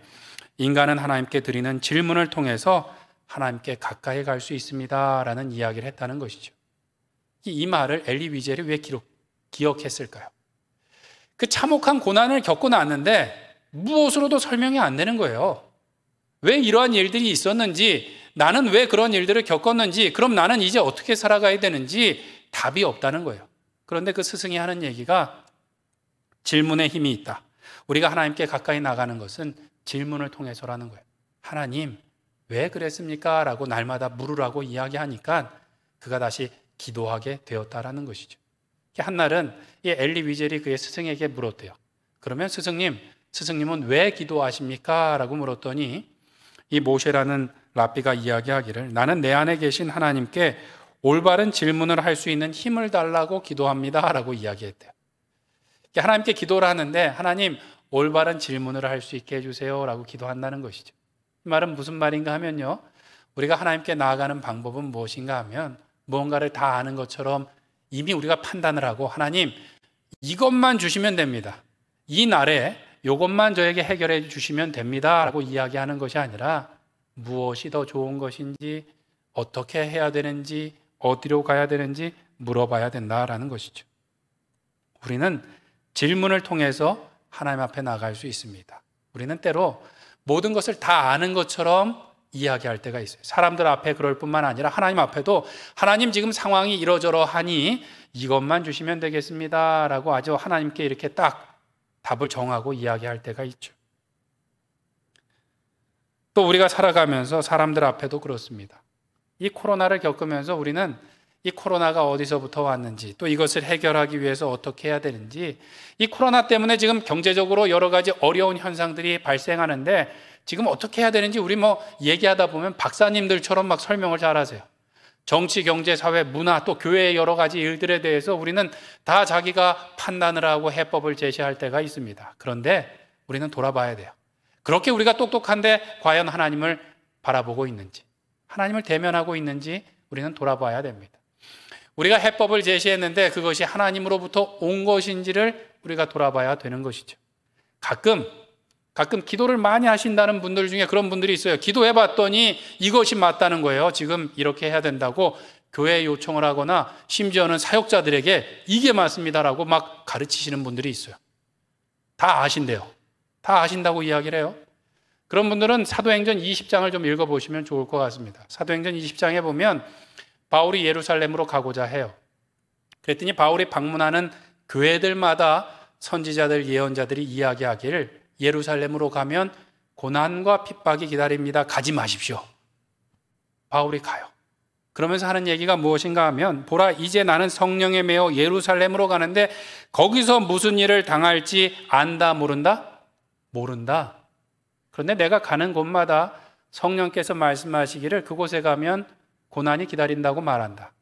인간은 하나님께 드리는 질문을 통해서 하나님께 가까이 갈 수 있습니다 라는 이야기를 했다는 것이죠. 이 말을 엘리 위젤이 왜 기억했을까요? 그 참혹한 고난을 겪고 났는데 무엇으로도 설명이 안 되는 거예요. 왜 이러한 일들이 있었는지, 나는 왜 그런 일들을 겪었는지, 그럼 나는 이제 어떻게 살아가야 되는지 답이 없다는 거예요. 그런데 그 스승이 하는 얘기가 질문의 힘이 있다. 우리가 하나님께 가까이 나가는 것은 질문을 통해서라는 거예요. 하나님 왜 그랬습니까? 라고 날마다 물으라고 이야기하니까 그가 다시 기도하게 되었다라는 것이죠. 한날은 이 엘리 위젤이 그의 스승에게 물었대요. 그러면 스승님은 왜 기도하십니까? 라고 물었더니 이 모쉐라는 랍비가 이야기하기를 나는 내 안에 계신 하나님께 올바른 질문을 할 수 있는 힘을 달라고 기도합니다 라고 이야기했대요. 하나님께 기도를 하는데 하나님 올바른 질문을 할 수 있게 해주세요 라고 기도한다는 것이죠. 이 말은 무슨 말인가 하면요, 우리가 하나님께 나아가는 방법은 무엇인가 하면 무언가를 다 아는 것처럼 이미 우리가 판단을 하고 하나님 이것만 주시면 됩니다, 이 날에 이것만 저에게 해결해 주시면 됩니다 라고 이야기하는 것이 아니라 무엇이 더 좋은 것인지, 어떻게 해야 되는지, 어디로 가야 되는지 물어봐야 된다라는 것이죠. 우리는 질문을 통해서 하나님 앞에 나갈 수 있습니다. 우리는 때로 모든 것을 다 아는 것처럼 이야기할 때가 있어요. 사람들 앞에 그럴 뿐만 아니라 하나님 앞에도 하나님 지금 상황이 이러저러하니 이것만 주시면 되겠습니다 라고 아주 하나님께 이렇게 딱 답을 정하고 이야기할 때가 있죠. 또 우리가 살아가면서 사람들 앞에도 그렇습니다. 이 코로나를 겪으면서 우리는 이 코로나가 어디서부터 왔는지, 또 이것을 해결하기 위해서 어떻게 해야 되는지, 이 코로나 때문에 지금 경제적으로 여러 가지 어려운 현상들이 발생하는데 지금 어떻게 해야 되는지 우리 얘기하다 보면 박사님들처럼 막 설명을 잘 하세요. 정치, 경제, 사회, 문화, 또 교회의 여러 가지 일들에 대해서 우리는 다 자기가 판단을 하고 해법을 제시할 때가 있습니다. 그런데 우리는 돌아봐야 돼요. 그렇게 우리가 똑똑한데 과연 하나님을 바라보고 있는지, 하나님을 대면하고 있는지 우리는 돌아봐야 됩니다. 우리가 해법을 제시했는데 그것이 하나님으로부터 온 것인지를 우리가 돌아봐야 되는 것이죠. 가끔 기도를 많이 하신다는 분들 중에 그런 분들이 있어요. 기도해 봤더니 이것이 맞다는 거예요. 지금 이렇게 해야 된다고 교회에 요청을 하거나 심지어는 사역자들에게 이게 맞습니다라고 막 가르치시는 분들이 있어요. 다 아신대요. 다 아신다고 이야기를 해요. 그런 분들은 사도행전 20장을 좀 읽어보시면 좋을 것 같습니다. 사도행전 20장에 보면 바울이 예루살렘으로 가고자 해요. 그랬더니 바울이 방문하는 교회들마다 선지자들, 예언자들이 이야기하기를 예루살렘으로 가면 고난과 핍박이 기다립니다. 가지 마십시오. 바울이 가요. 그러면서 하는 얘기가 무엇인가 하면, 보라, 이제 나는 성령에 매어 예루살렘으로 가는데 거기서 무슨 일을 당할지 안다, 모른다? 모른다. 그런데 내가 가는 곳마다 성령께서 말씀하시기를 그곳에 가면 고난이 기다린다고 말한다.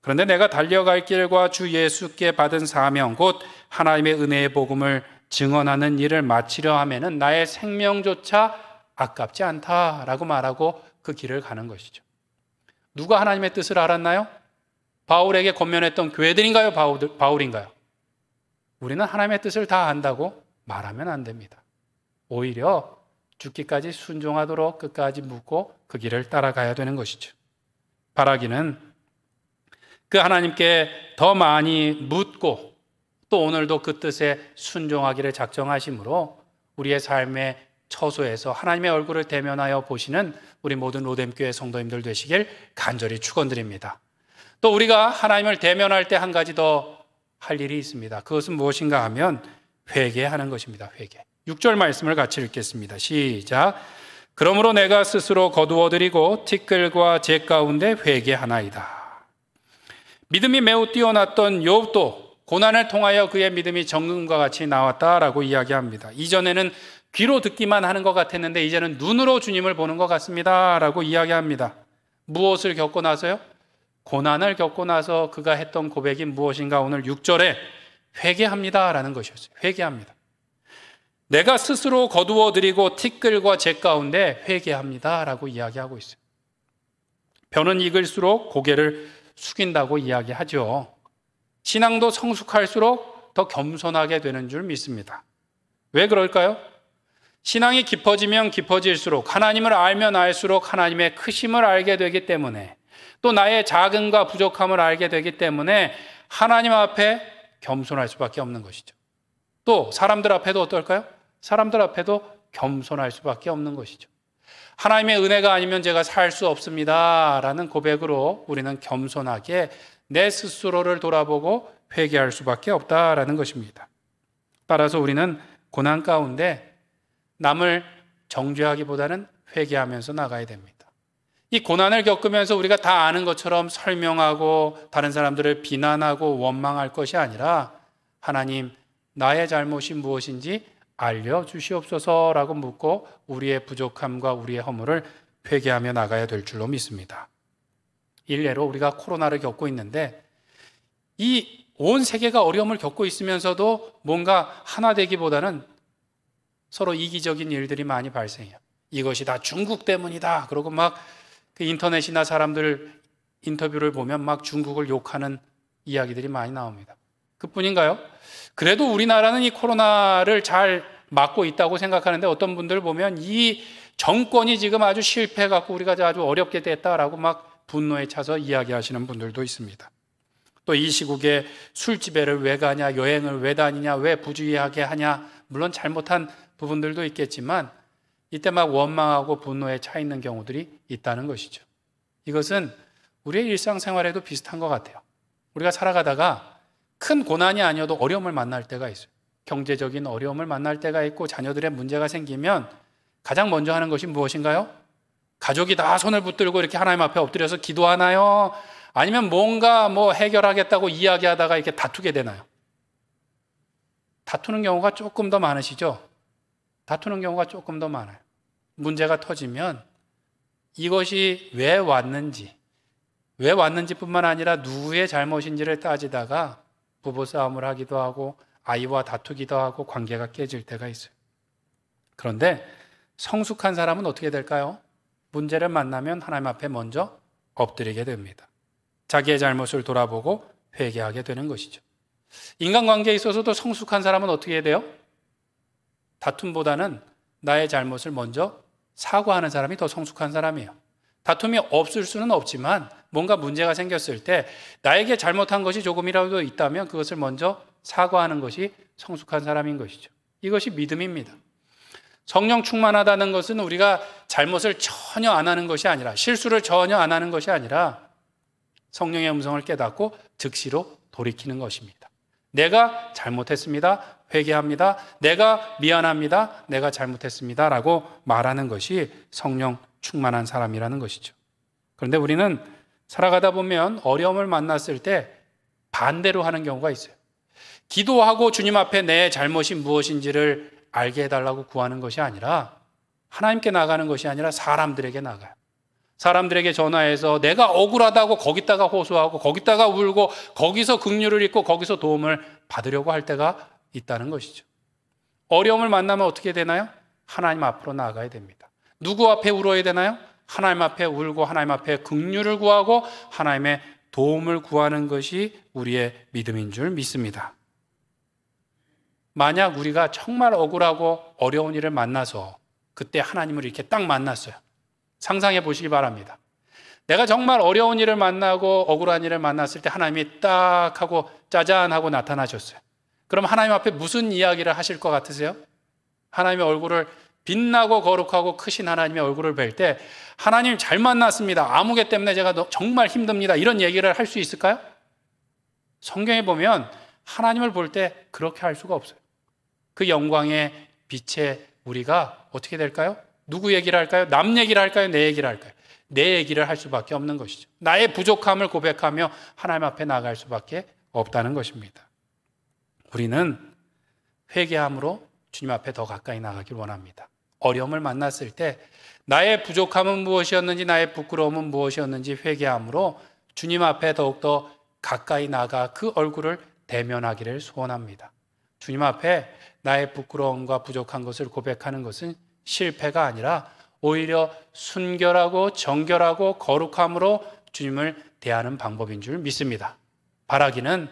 그런데 내가 달려갈 길과 주 예수께 받은 사명, 곧 하나님의 은혜의 복음을 증언하는 일을 마치려 하면은 나의 생명조차 아깝지 않다라고 말하고 그 길을 가는 것이죠. 누가 하나님의 뜻을 알았나요? 바울에게 권면했던 교회들인가요? 바울인가요? 우리는 하나님의 뜻을 다 안다고 말하면 안 됩니다. 오히려 죽기까지 순종하도록 끝까지 묻고 그 길을 따라가야 되는 것이죠. 바라기는 그 하나님께 더 많이 묻고 또 오늘도 그 뜻에 순종하기를 작정하심으로 우리의 삶의 처소에서 하나님의 얼굴을 대면하여 보시는 우리 모든 로뎀교회 성도님들 되시길 간절히 축원드립니다. 또 우리가 하나님을 대면할 때 한 가지 더 할 일이 있습니다. 그것은 무엇인가 하면 회개하는 것입니다. 회개. 6절 말씀을 같이 읽겠습니다. 시작. 그러므로 내가 스스로 거두어드리고 티끌과 재 가운데 회개하나이다. 믿음이 매우 뛰어났던 욥도 고난을 통하여 그의 믿음이 정금과 같이 나왔다라고 이야기합니다. 이전에는 귀로 듣기만 하는 것 같았는데 이제는 눈으로 주님을 보는 것 같습니다라고 이야기합니다. 무엇을 겪고 나서요? 고난을 겪고 나서 그가 했던 고백이 무엇인가? 오늘 6절에 회개합니다라는 것이었어요. 회개합니다. 내가 스스로 거두어드리고 티끌과 재 가운데 회개합니다라고 이야기하고 있어요. 벼는 익을수록 고개를 숙인다고 이야기하죠. 신앙도 성숙할수록 더 겸손하게 되는 줄 믿습니다. 왜 그럴까요? 신앙이 깊어지면 깊어질수록 하나님을 알면 알수록 하나님의 크심을 알게 되기 때문에 또 나의 작음과 부족함을 알게 되기 때문에 하나님 앞에 겸손할 수밖에 없는 것이죠. 또 사람들 앞에도 어떨까요? 사람들 앞에도 겸손할 수밖에 없는 것이죠. 하나님의 은혜가 아니면 제가 살 수 없습니다 라는 고백으로 우리는 겸손하게 내 스스로를 돌아보고 회개할 수밖에 없다라는 것입니다. 따라서 우리는 고난 가운데 남을 정죄하기보다는 회개하면서 나가야 됩니다. 이 고난을 겪으면서 우리가 다 아는 것처럼 설명하고 다른 사람들을 비난하고 원망할 것이 아니라 하나님, 나의 잘못이 무엇인지 알려주시옵소서라고 묻고 우리의 부족함과 우리의 허물을 회개하며 나가야 될 줄로 믿습니다. 일례로 우리가 코로나를 겪고 있는데 이 온 세계가 어려움을 겪고 있으면서도 뭔가 하나 되기보다는 서로 이기적인 일들이 많이 발생해요. 이것이 다 중국 때문이다. 그러고 막 그 인터넷이나 사람들 인터뷰를 보면 막 중국을 욕하는 이야기들이 많이 나옵니다. 그뿐인가요? 그래도 우리나라는 이 코로나를 잘 막고 있다고 생각하는데 어떤 분들 보면 이 정권이 지금 아주 실패해갖고 우리가 아주 어렵게 됐다라고 막 분노에 차서 이야기하시는 분들도 있습니다. 또 이 시국에 술집에를 왜 가냐, 여행을 왜 다니냐, 왜 부주의하게 하냐, 물론 잘못한 부분들도 있겠지만 이때 막 원망하고 분노에 차 있는 경우들이 있다는 것이죠. 이것은 우리의 일상생활에도 비슷한 것 같아요. 우리가 살아가다가 큰 고난이 아니어도 어려움을 만날 때가 있어요. 경제적인 어려움을 만날 때가 있고 자녀들의 문제가 생기면 가장 먼저 하는 것이 무엇인가요? 가족이 다 손을 붙들고 이렇게 하나님 앞에 엎드려서 기도하나요? 아니면 뭔가 해결하겠다고 이야기하다가 이렇게 다투게 되나요? 다투는 경우가 조금 더 많으시죠? 다투는 경우가 조금 더 많아요. 문제가 터지면 이것이 왜 왔는지뿐만 아니라 누구의 잘못인지를 따지다가 부부싸움을 하기도 하고 아이와 다투기도 하고 관계가 깨질 때가 있어요. 그런데 성숙한 사람은 어떻게 될까요? 문제를 만나면 하나님 앞에 먼저 엎드리게 됩니다. 자기의 잘못을 돌아보고 회개하게 되는 것이죠. 인간관계에 있어서도 성숙한 사람은 어떻게 해야 돼요? 다툼보다는 나의 잘못을 먼저 사과하는 사람이 더 성숙한 사람이에요. 다툼이 없을 수는 없지만 뭔가 문제가 생겼을 때 나에게 잘못한 것이 조금이라도 있다면 그것을 먼저 사과하는 것이 성숙한 사람인 것이죠. 이것이 믿음입니다. 성령 충만하다는 것은 우리가 잘못을 전혀 안 하는 것이 아니라, 실수를 전혀 안 하는 것이 아니라 성령의 음성을 깨닫고 즉시로 돌이키는 것입니다. 내가 잘못했습니다. 회개합니다. 내가 미안합니다. 내가 잘못했습니다. 라고 말하는 것이 성령 충만한 사람이라는 것이죠. 그런데 우리는 살아가다 보면 어려움을 만났을 때 반대로 하는 경우가 있어요. 기도하고 주님 앞에 내 잘못이 무엇인지를 알게 해달라고 구하는 것이 아니라, 하나님께 나가는 것이 아니라 사람들에게 나가요. 사람들에게 전화해서 내가 억울하다고 거기다가 호소하고 거기다가 울고 거기서 긍휼을 입고 거기서 도움을 받으려고 할 때가 있다는 것이죠. 어려움을 만나면 어떻게 되나요? 하나님 앞으로 나아가야 됩니다. 누구 앞에 울어야 되나요? 하나님 앞에 울고 하나님 앞에 긍휼을 구하고 하나님의 도움을 구하는 것이 우리의 믿음인 줄 믿습니다. 만약 우리가 정말 억울하고 어려운 일을 만나서 그때 하나님을 이렇게 딱 만났어요. 상상해 보시기 바랍니다. 내가 정말 어려운 일을 만나고 억울한 일을 만났을 때 하나님이 딱 하고 짜잔 하고 나타나셨어요. 그럼 하나님 앞에 무슨 이야기를 하실 것 같으세요? 하나님의 얼굴을, 빛나고 거룩하고 크신 하나님의 얼굴을 뵐 때 하나님 잘 만났습니다. 아무개 때문에 제가 정말 힘듭니다. 이런 얘기를 할 수 있을까요? 성경에 보면 하나님을 볼 때 그렇게 할 수가 없어요. 그 영광의 빛에 우리가 어떻게 될까요? 누구 얘기를 할까요? 남 얘기를 할까요? 내 얘기를 할까요? 내 얘기를 할 수밖에 없는 것이죠. 나의 부족함을 고백하며 하나님 앞에 나갈 수밖에 없다는 것입니다. 우리는 회개함으로 주님 앞에 더 가까이 나가길 원합니다. 어려움을 만났을 때 나의 부족함은 무엇이었는지, 나의 부끄러움은 무엇이었는지 회개함으로 주님 앞에 더욱더 가까이 나가 그 얼굴을 대면하기를 소원합니다. 주님 앞에 나의 부끄러움과 부족한 것을 고백하는 것은 실패가 아니라 오히려 순결하고 정결하고 거룩함으로 주님을 대하는 방법인 줄 믿습니다. 바라기는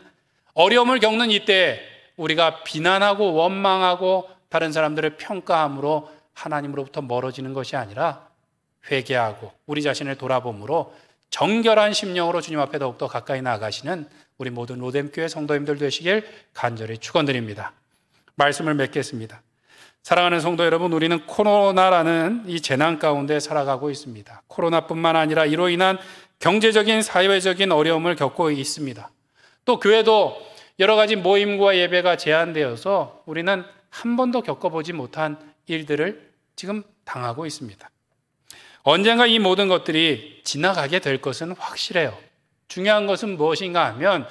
어려움을 겪는 이때 우리가 비난하고 원망하고 다른 사람들을 평가함으로 하나님으로부터 멀어지는 것이 아니라 회개하고 우리 자신을 돌아봄으로 정결한 심령으로 주님 앞에 더욱더 가까이 나아가시는 우리 모든 로뎀교회 성도님들 되시길 간절히 축원드립니다. 말씀을 맺겠습니다. 사랑하는 성도 여러분, 우리는 코로나라는 이 재난 가운데 살아가고 있습니다. 코로나뿐만 아니라 이로 인한 경제적인, 사회적인 어려움을 겪고 있습니다. 또 교회도 여러 가지 모임과 예배가 제한되어서 우리는 한 번도 겪어보지 못한 일들을 지금 당하고 있습니다. 언젠가 이 모든 것들이 지나가게 될 것은 확실해요. 중요한 것은 무엇인가 하면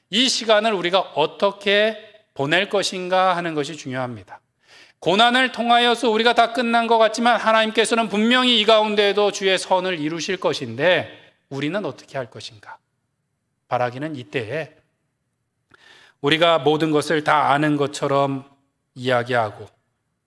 이 시간을 우리가 어떻게 보낼 것인가 하는 것이 중요합니다. 고난을 통하여서 우리가 다 끝난 것 같지만 하나님께서는 분명히 이 가운데에도 주의 선을 이루실 것인데 우리는 어떻게 할 것인가? 바라기는 이때에 우리가 모든 것을 다 아는 것처럼 이야기하고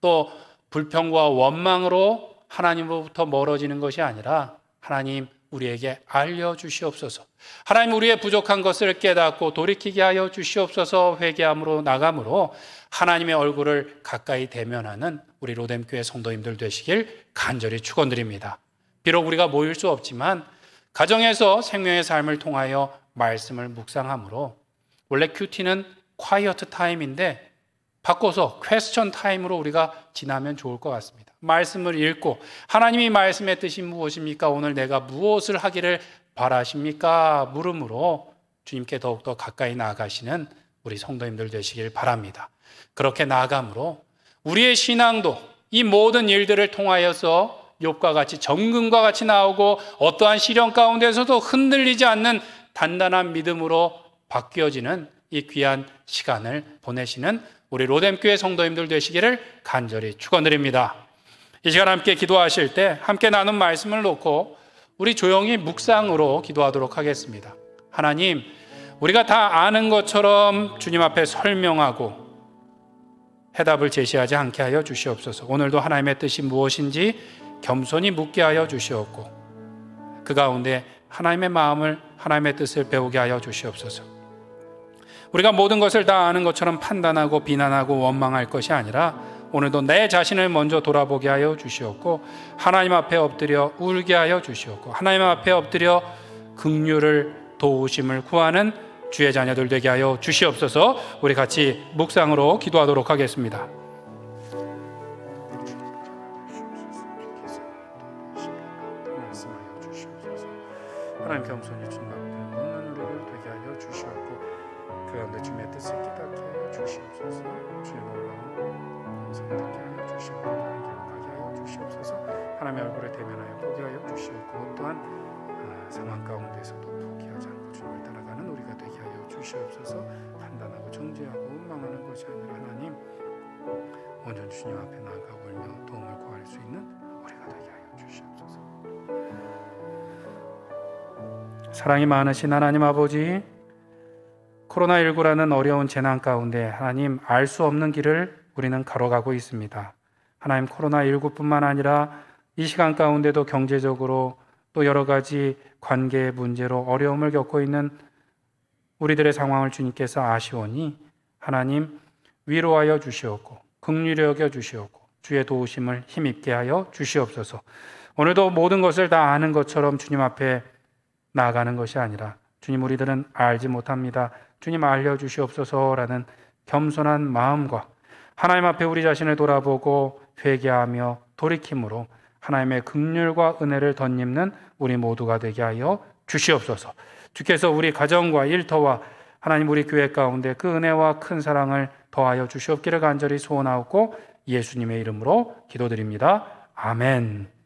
또 불평과 원망으로 하나님으로부터 멀어지는 것이 아니라 하나님 우리에게 알려주시옵소서. 하나님 우리의 부족한 것을 깨닫고 돌이키게 하여 주시옵소서. 회개함으로 나감으로 하나님의 얼굴을 가까이 대면하는 우리 로뎀교회 성도님들 되시길 간절히 축원드립니다. 비록 우리가 모일 수 없지만 가정에서 생명의 삶을 통하여 말씀을 묵상함으로, 원래 큐티는 콰이어트 타임인데 바꿔서 퀘스천 타임으로 우리가 지나면 좋을 것 같습니다. 말씀을 읽고 하나님이 말씀의 뜻이 무엇입니까? 오늘 내가 무엇을 하기를 바라십니까? 물음으로 주님께 더욱더 가까이 나아가시는 우리 성도님들 되시길 바랍니다. 그렇게 나아감으로 우리의 신앙도 이 모든 일들을 통하여서 욥과 같이 정금과 같이 나오고 어떠한 시련 가운데서도 흔들리지 않는 단단한 믿음으로 바뀌어지는 이 귀한 시간을 보내시는 우리 로뎀교회 성도님들 되시기를 간절히 축원드립니다. 이 시간 함께 기도하실 때 함께 나눈 말씀을 놓고 우리 조용히 묵상으로 기도하도록 하겠습니다. 하나님, 우리가 다 아는 것처럼 주님 앞에 설명하고 해답을 제시하지 않게 하여 주시옵소서. 오늘도 하나님의 뜻이 무엇인지 겸손히 묻게 하여 주시옵고 그 가운데 하나님의 마음을, 하나님의 뜻을 배우게 하여 주시옵소서. 우리가 모든 것을 다 아는 것처럼 판단하고 비난하고 원망할 것이 아니라 오늘도 내 자신을 먼저 돌아보게 하여 주시옵고 하나님 앞에 엎드려 울게 하여 주시옵고 하나님 앞에 엎드려 긍휼을 도우심을 구하는 주의 자녀들 되게 하여 주시옵소서. 우리 같이 묵상으로 기도하도록 하겠습니다. 하나님, 겸손히 주님 앞에 묻는 우리를 되게 하여 주시옵고 그 가운데 주님의 뜻을 깨닫게 하여 주시옵소서. 주의 놀라운 영생 듣게 하여 주시옵고 기록하게 하여 주시옵소서. 하나님의 얼굴을 대면하여 보게 하여 주시옵고 또한 상황 가운데서도 포기하지 않고 주님을 따라가는 우리가 되게 하여 주시옵소서. 판단하고 정죄하고 원망하는 것이 아니라 하나님, 온전 주님 앞에 나아가 울며 도움을 구할 수 있는 우리가 되게 하여 주시옵소서. 사랑이 많으신 하나님 아버지, 코로나19라는 어려운 재난 가운데 하나님, 알 수 없는 길을 우리는 걸어가고 있습니다. 하나님, 코로나19뿐만 아니라 이 시간 가운데도 경제적으로 또 여러 가지 관계의 문제로 어려움을 겪고 있는 우리들의 상황을 주님께서 아시오니 하나님, 위로하여 주시옵고 긍휼히 여겨 주시옵고 주의 도우심을 힘입게 하여 주시옵소서. 오늘도 모든 것을 다 아는 것처럼 주님 앞에 나아가는 것이 아니라 주님, 우리들은 알지 못합니다, 주님 알려주시옵소서라는 겸손한 마음과 하나님 앞에 우리 자신을 돌아보고 회개하며 돌이킴으로 하나님의 긍휼과 은혜를 덧입는 우리 모두가 되게 하여 주시옵소서. 주께서 우리 가정과 일터와 하나님 우리 교회 가운데 그 은혜와 큰 사랑을 더하여 주시옵기를 간절히 소원하옵고 예수님의 이름으로 기도드립니다. 아멘.